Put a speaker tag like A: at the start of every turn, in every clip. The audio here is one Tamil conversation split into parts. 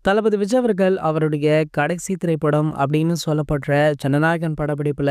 A: தளபதி விஜய் அவர்கள் அவருடைய கடைசி திரைப்படம் அப்படின்னு சொல்லப்படுற ஜனநாயகன் படப்பிடிப்புல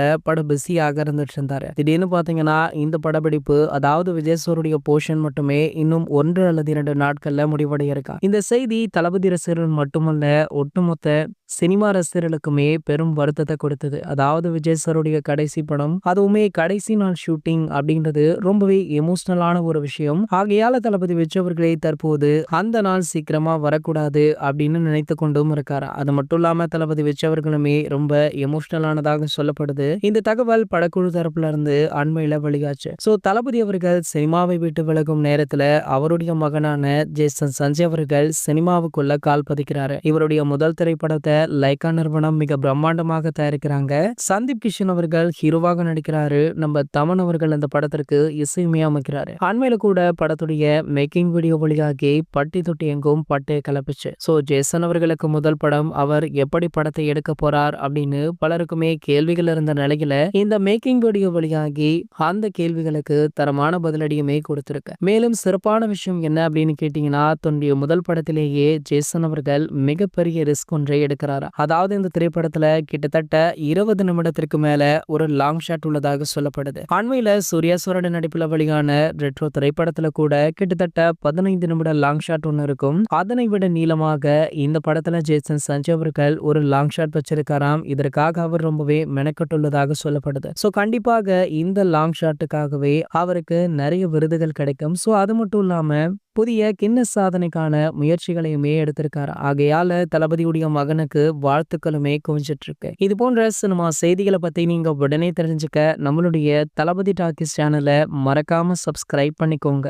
A: பிஸியாக இருந்துட்டு இருந்தாரு. திடீர்னு பாத்தீங்கன்னா இந்த படப்பிடிப்பு, அதாவது விஜய் சாருடைய போர்ஷன் மட்டுமே இன்னும் 1 அல்லது 2 நாட்கள்ல முடிவடைய இருக்கா. இந்த செய்தி தளபதி ரசிகர்கள் மட்டுமல்ல, ஒட்டுமொத்த சினிமா ரசிகர்களுக்குமே பெரும் வருத்தத்தை கொடுத்தது. அதாவது விஜய் சாருடைய கடைசி படம், அதுவுமே கடைசி நாள் ஷூட்டிங் அப்படின்றது ரொம்பவே எமோஷனலான ஒரு விஷயம். ஆகையால தளபதி விஜய் அவர்களே தற்போது அந்த நாள் சீக்கிரமா வரக்கூடாது அப்படின்னு நினைத்து கொண்டும் இருக்காரு. அது மட்டும் இல்லாம தளபதி விஜய் அவர்களுமே ரொம்ப எமோஷனலானதாக சொல்லப்படுது. இந்த தகவல் படக்குழு தரப்புல இருந்து அண்மையில வெளியாச்சு. தளபதி அவர்கள் சினிமாவை விட்டு விலகும் நேரத்துல அவருடைய மகனான ஜேசன் சஞ்சய் அவர்கள் சினிமாவுக்குள்ள கால் பதிக்கிறாரு. இவருடைய முதல் திரைப்படத்தை லைகா நிறுவனம் மிக பிரம்மாண்டமாக தயாரிக்கிறாங்க. சந்தீப் கிஷன் அவர்கள் ஹீரோவாக நடிக்கிறாரு. நம்ம தமன் அவர்கள் அந்த படத்திற்கு இசையுமே அமைக்கிறாரு. அண்மையில கூட படத்துடைய மேக்கிங் வீடியோ வெளியாகி பட்டி தொட்டி எங்கும் பட்டே கலப்பிச்சு. ஜேசன் அவர்களுக்கு முதல் படம், அவர் எப்படி படத்தை எடுக்க போறார் அப்படின்னு பலருக்குமே கேள்விகள் இருந்த நிலையில இந்த மேக்கிங் வீடியோ வெளியாகி அந்த கேள்விகளுக்கு தரமான பதிலடியுமே கொடுத்திருக்கு. மேலும் சிறப்பான விஷயம் என்ன அப்படின்னு கேட்டீங்கன்னா, தன்னுடைய முதல் படத்திலேயே ஜேசன் அவர்கள் மிகப்பெரிய ரிஸ்க் ஒன்றை எடுக்கிறார். அதாவது இந்த திரைப்படத்துல கிட்டத்தட்ட 20 நிமிடத்திற்கு மேல ஒரு லாங் ஷாட் உள்ளதாக சொல்லப்படுது. அண்மையில சூர்யா சோரட நடிப்புல வெளியான ரெட்ரோ திரைப்படத்துல கூட கிட்டத்தட்ட 15 நிமிட லாங் ஷாட் ஒன்னு இருக்கும். அதனை விட நீளமாக இந்த படத்துல ஜேசன் சஞ்சய் அவர்கள் ஒரு லாங் ஷாட் வச்சிருக்காராம். இதற்காக அவர் ரொம்பவே மெனக்கட்டுள்ளதாக சொல்லப்படுது. கண்டிப்பாக இந்த லாங் ஷாட்டுக்காகவே அவருக்கு நிறைய விருதுகள் கிடைக்கும். அது மட்டும் இல்லாம புதிய கின்னஸ் சாதனைக்கான முயற்சிகளையுமே எடுத்திருக்காரு. ஆகையால தளபதியுடைய மகனுக்கு வாழ்த்துக்களுமே குவிஞ்சிட்டு இருக்கு. இது போன்ற சினிமா செய்திகளை பத்தி நீங்க உடனே தெரிஞ்சுக்க நம்மளுடைய தளபதி டாக்கிஸ் சேனலை மறக்காம சப்ஸ்கிரைப் பண்ணிக்கோங்க.